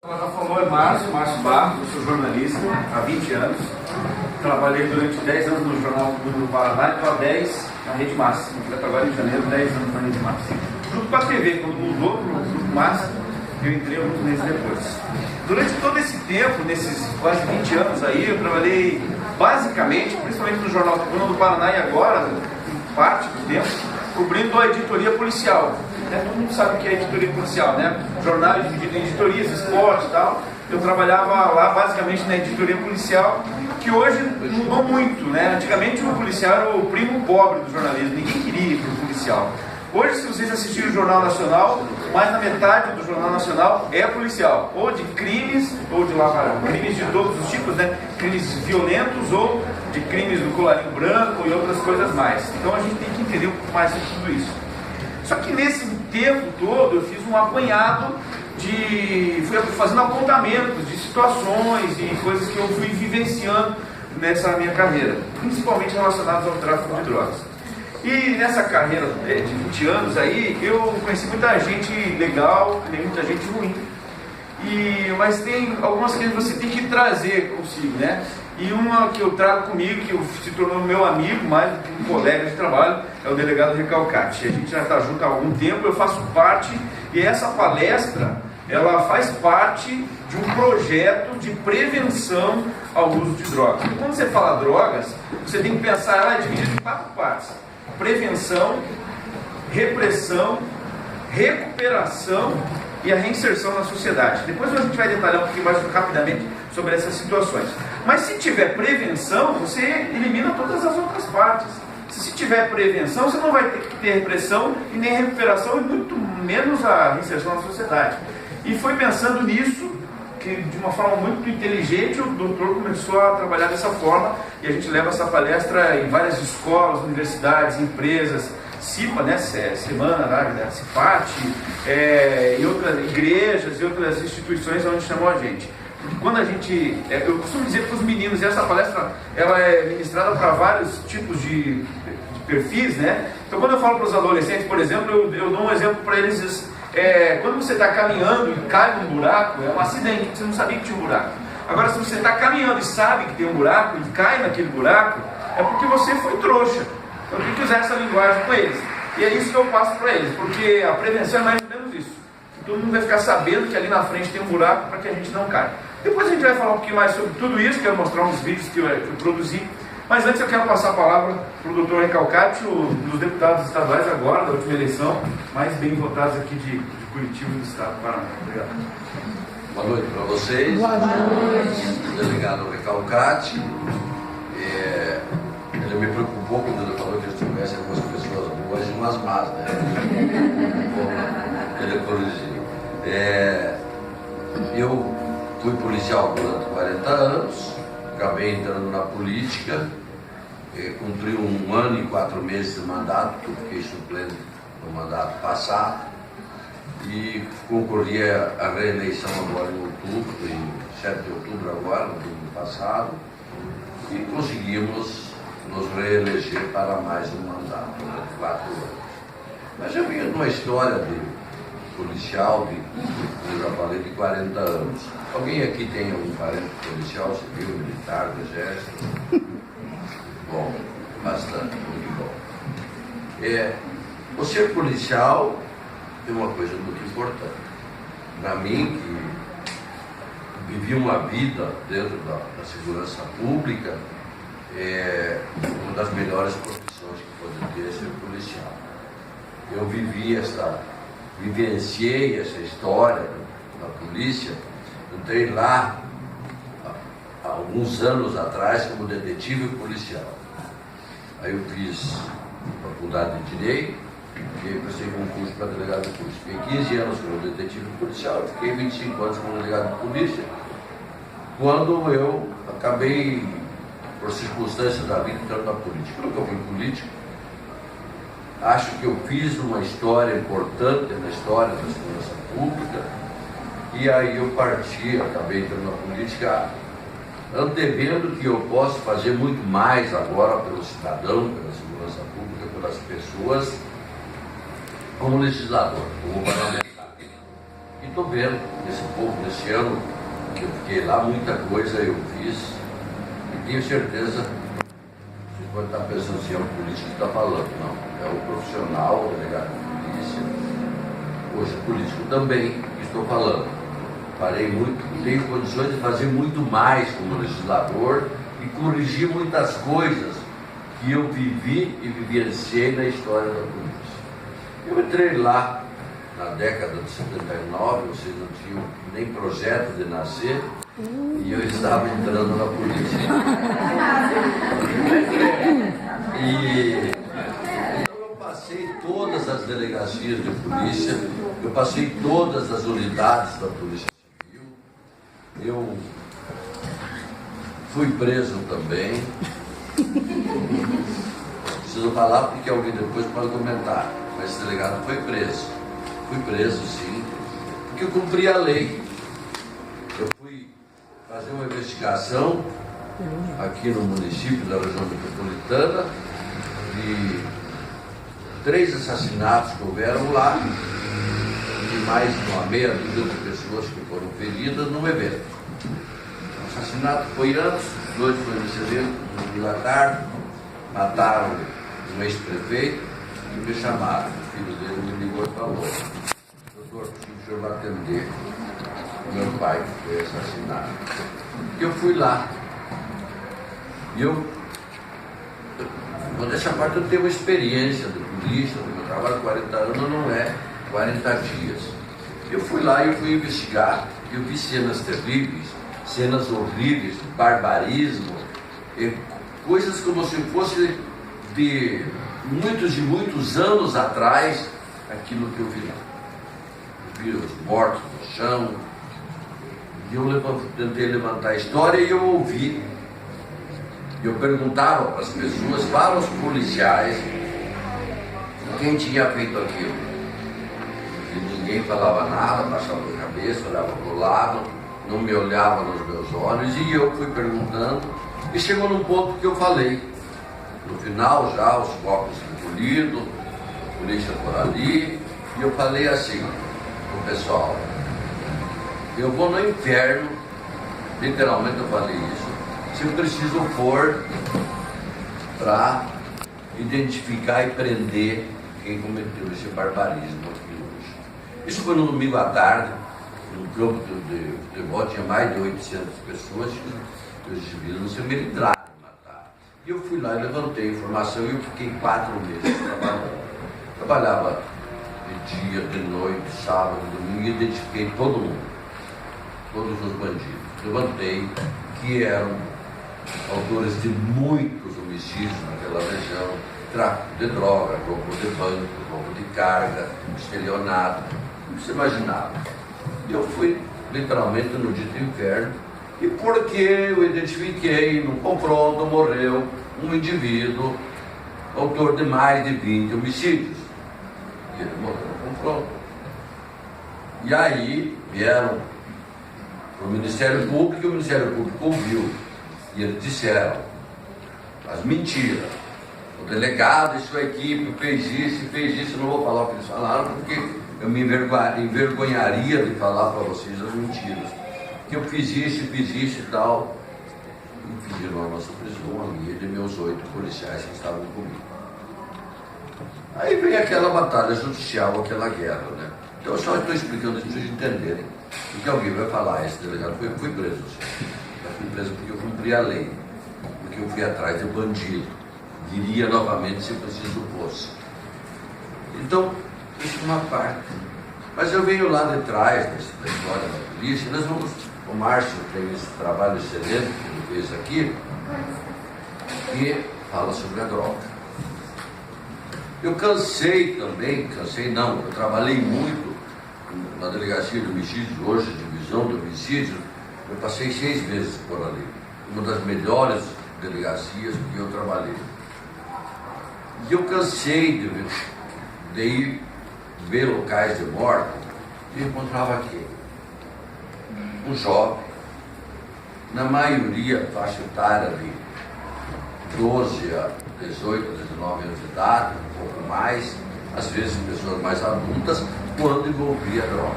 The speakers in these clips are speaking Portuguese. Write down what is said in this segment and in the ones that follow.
Ela já falou, é Márcio Barros, eu sou jornalista há 20 anos. Trabalhei durante 10 anos no Jornal do Paraná e estou há 10 na Rede Massa. Completo agora em janeiro, 10 anos na Rede Massa. Junto com a TV, quando mudou para o Grupo Massa, eu entrei alguns meses depois. Durante todo esse tempo, nesses quase 20 anos aí, eu trabalhei basicamente, principalmente no Jornal do Paraná e agora, parte do tempo, cobrindo a editoria policial. Todo mundo sabe o que é editoria policial, né? Jornal dividido em editorias, esporte e tal. Eu trabalhava lá basicamente na editoria policial, que hoje mudou muito, né? Antigamente o policial era o primo pobre do jornalismo, ninguém queria ir para o policial. Hoje, se vocês assistirem o Jornal Nacional, mais da metade do Jornal Nacional é policial, ou de crimes, ou de crimes de todos os tipos, né? Crimes violentos ou de crimes do colarinho branco e outras coisas mais. Então a gente tem que entender um pouco mais sobre tudo isso. Só que nesse tempo todo eu fiz um apanhado fui fazendo apontamentos de situações e coisas que eu fui vivenciando nessa minha carreira, principalmente relacionadas ao tráfico de drogas. E nessa carreira de 20 anos aí, eu conheci muita gente legal, muita gente ruim. Mas tem algumas coisas que você tem que trazer consigo, né? E uma que eu trago comigo, que se tornou meu amigo, mais do que um colega de trabalho, é o delegado Recalcati. A gente já está junto há algum tempo, eu faço parte, e essa palestra, ela faz parte de um projeto de prevenção ao uso de drogas. E quando você fala drogas, você tem que pensar, ela é dividida em 4 partes. Prevenção, repressão, recuperação e a reinserção na sociedade. Depois a gente vai detalhar um pouquinho mais rapidamente sobre essas situações. Mas se tiver prevenção, você elimina todas as outras partes. Se tiver prevenção, você não vai ter que ter repressão e nem recuperação, e muito menos a reinserção na sociedade. E foi pensando nisso que, de uma forma muito inteligente, o doutor começou a trabalhar dessa forma, e a gente leva essa palestra em várias escolas, universidades, empresas, CIPA, né, Semana da CIPAT, e outras igrejas e outras instituições onde chamou a gente. Porque quando a gente, eu costumo dizer para os meninos, essa palestra ela é ministrada para vários tipos de perfis, né? Então quando eu falo para os adolescentes, por exemplo, eu dou um exemplo para eles. Quando você está caminhando e cai num buraco, é um acidente, você não sabia que tinha um buraco. Agora, se você está caminhando e sabe que tem um buraco e cai naquele buraco, é porque você foi trouxa. Eu tenho que usar essa linguagem com eles. E é isso que eu passo para eles, porque a prevenção é mais ou menos isso. Todo mundo vai ficar sabendo que ali na frente tem um buraco para que a gente não caia. Depois a gente vai falar um pouquinho mais sobre tudo isso, quero mostrar uns vídeos que eu produzi. Mas antes eu quero passar a palavra para o doutor Recalcati, um dos deputados estaduais agora, da última eleição, mais bem votados aqui de Curitiba e do estado do Paraná. Obrigado. Boa noite para vocês. Boa noite. Delegado Recalcati. Ele me preocupou quando ele falou que ele tivesse algumas pessoas boas e umas más, né? Ele corrigiu. Eu fui policial durante 40 anos. Acabei entrando na política, cumpri 1 ano e 4 meses de mandato, que eu fiquei suplente no mandato passado, e concorri à reeleição agora em outubro, em 7 de outubro agora, no ano passado, e conseguimos nos reeleger para mais um mandato, de 4 anos. Mas eu vinha de uma história de policial, eu já falei, de 40 anos. Alguém aqui tem algum parente policial, civil, militar, do exército? Bom, bastante, muito bom. O ser policial é uma coisa muito importante. Para mim, que vivi uma vida dentro da segurança pública, uma das melhores profissões que pode ter é ser policial. Eu vivenciei essa história da polícia. Entrei lá há alguns anos atrás como detetive policial. Aí eu fiz faculdade de Direito e aí prestei concurso para delegado de polícia. Fiquei 15 anos como detetive policial, fiquei 25 anos como delegado de polícia, quando eu acabei, por circunstâncias da vida, entrando na política. Eu nunca fui político. Acho que eu fiz uma história importante na história da segurança pública, e aí eu parti, acabei entrando na política, antevendo que eu posso fazer muito mais agora pelo cidadão, pela segurança pública, pelas pessoas, como legislador, como parlamentar. E estou vendo nesse ano que eu fiquei lá, muita coisa eu fiz, e tenho certeza que pode estar pensando assim, é o político que está falando. Não, é o profissional, o delegado de polícia, hoje político também que estou falando. Parei muito, tenho condições de fazer muito mais como legislador e corrigir muitas coisas que eu vivi e vivenciei na história da polícia. Eu entrei lá na década de 79, vocês não tinham nem projeto de nascer, e eu estava entrando na polícia. Então eu passei todas as delegacias de polícia, eu passei todas as unidades da Polícia Civil, eu fui preso também. Preciso falar porque alguém depois pode comentar, mas esse delegado foi preso. Fui preso, sim, porque eu cumpri a lei. Eu fui fazer uma investigação aqui no município da região metropolitana de 3 assassinatos que houveram lá e mais de uma meia dúzia de pessoas que foram feridas num evento. O assassinato foi antes, 2 foi nesse evento, no domingo à tarde, mataram um ex-prefeito e me chamaram. O filho dele me ligou e falou: doutor, o senhor vai atender meu pai que foi assassinado. Eu fui lá. E dessa parte eu tenho uma experiência de polícia, do meu trabalho, 40 anos não é 40 dias. Eu fui lá e eu fui investigar. Eu vi cenas terríveis, cenas horríveis, de barbarismo, coisas como se fosse de muitos e muitos anos atrás, aquilo que eu vi lá. Eu vi os mortos no chão, e eu tentei levantar a história e eu ouvi. Eu perguntava para as pessoas, para os policiais, quem tinha feito aquilo. E ninguém falava nada, baixava a cabeça, olhava para o lado, não me olhava nos meus olhos, e eu fui perguntando, e chegou num ponto que eu falei. No final já, os focos encolhidos, a polícia por ali, e eu falei assim pro pessoal: eu vou no inferno, literalmente eu falei isso, se eu preciso for para identificar e prender quem cometeu esse barbarismo aqui hoje. Isso foi no domingo à tarde, no campo de futebol, tinha mais de 800 pessoas que os civis não se melindraram de matar. E eu fui lá e levantei a informação e eu fiquei 4 meses trabalhando. Trabalhava de dia, de noite, sábado, domingo, e identifiquei todo mundo, todos os bandidos. Levantei que eram autores de muitos homicídios naquela região, tráfico de droga, roubo de banco, roubo de carga, estelionato, você imaginava. E eu fui literalmente no dito inferno, e porque eu identifiquei no confronto morreu um indivíduo autor de mais de 20 homicídios, e ele morreu no confronto. E aí vieram para o Ministério Público, e o Ministério Público ouviu. E eles disseram as mentiras. O delegado e sua equipe fez isso, não vou falar o que eles falaram, porque eu me envergonharia de falar para vocês as mentiras. Que eu fiz isso e tal. E pediram a nossa prisão, a minha e de meus 8 policiais que estavam comigo. Aí vem aquela batalha judicial, aquela guerra, né? Então eu só estou explicando isso para vocês entenderem. Porque alguém vai falar, esse delegado fui preso. Eu fui preso porque eu cumpri a lei, porque eu fui atrás de bandido. Diria novamente se preciso fosse. Então, isso é uma parte. Mas eu venho lá de trás da história da polícia. O Márcio tem esse trabalho excelente que ele fez aqui, que fala sobre a droga. Eu eu trabalhei muito na delegacia de homicídios, hoje divisão de homicídios. Eu passei 6 meses por ali, uma das melhores delegacias que eu trabalhei. E eu cansei de ir ver locais de morte e encontrava aqui um jovem, na maioria faixa etária de 12 a 18, 19 anos de idade, um pouco mais, às vezes pessoas mais adultas, quando envolvia droga.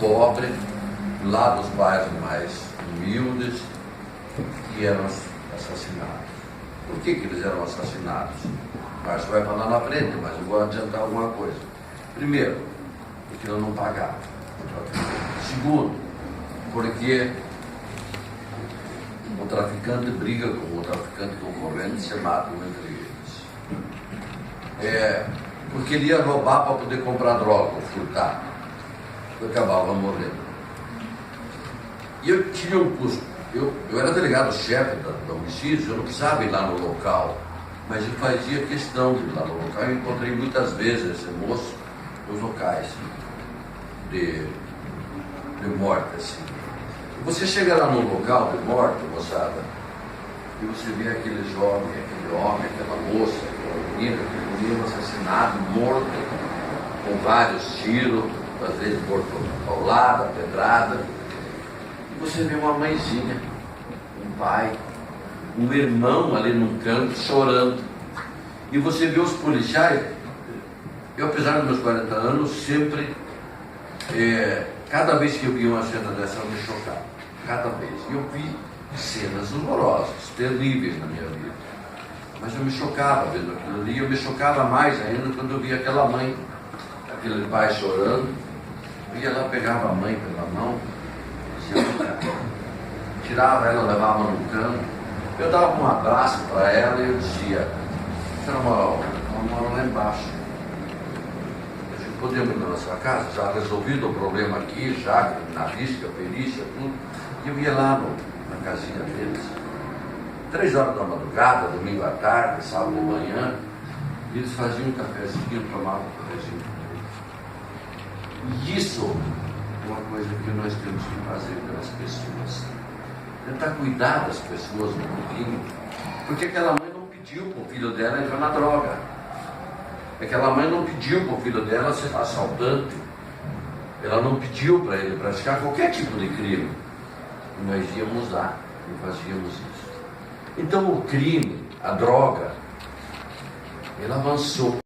pobre, lá dos bairros mais humildes, que eram assassinados. Por que eles eram assassinados? O Márcio vai falar na frente, mas eu vou adiantar alguma coisa. Primeiro, porque eu não pagava. Segundo, porque o traficante briga com o traficante concorrente e se matam entre eles. Porque ele ia roubar para poder comprar droga, ou furtar. Eu acabava morrendo. E eu tinha um custo. Eu era delegado-chefe da homicídio, eu não precisava ir lá no local, mas eu fazia questão de ir lá no local. Eu encontrei muitas vezes esse moço nos locais de morte, assim. Você chega lá no local de morte, moçada, e você vê aquele jovem, aquele homem, aquela moça, aquela menina, aquele menino assassinado, morto, com vários tiros, às vezes morto paulada, pedrada. E você vê uma mãezinha, um pai, um irmão ali num canto chorando. E você vê os policiais. Eu, apesar dos meus 40 anos, sempre, cada vez que eu via uma cena dessa, eu me chocava. Cada vez. E eu vi cenas horrorosas, terríveis na minha vida. Mas eu me chocava vendo aquilo ali. Eu me chocava mais ainda quando eu via aquela mãe, aquele pai chorando. Eu ia lá, pegava a mãe pela mão, tirava ela, levava no canto. Eu dava um abraço para ela e eu dizia: ela mora lá embaixo. Podemos ir na nossa casa, já resolvido o problema aqui, já criminalística, perícia, tudo. E eu ia lá na casinha deles, 3 horas da madrugada, domingo à tarde, sábado de manhã, e eles faziam um cafezinho, tomavam um cafezinho. E isso é uma coisa que nós temos que fazer pelas pessoas. Tentar cuidar das pessoas um pouquinho, porque aquela mãe não pediu para o filho dela entrar na droga. Aquela mãe não pediu para o filho dela ser assaltante. Ela não pediu para ele praticar qualquer tipo de crime. E nós íamos lá e fazíamos isso. Então o crime, a droga, ele avançou.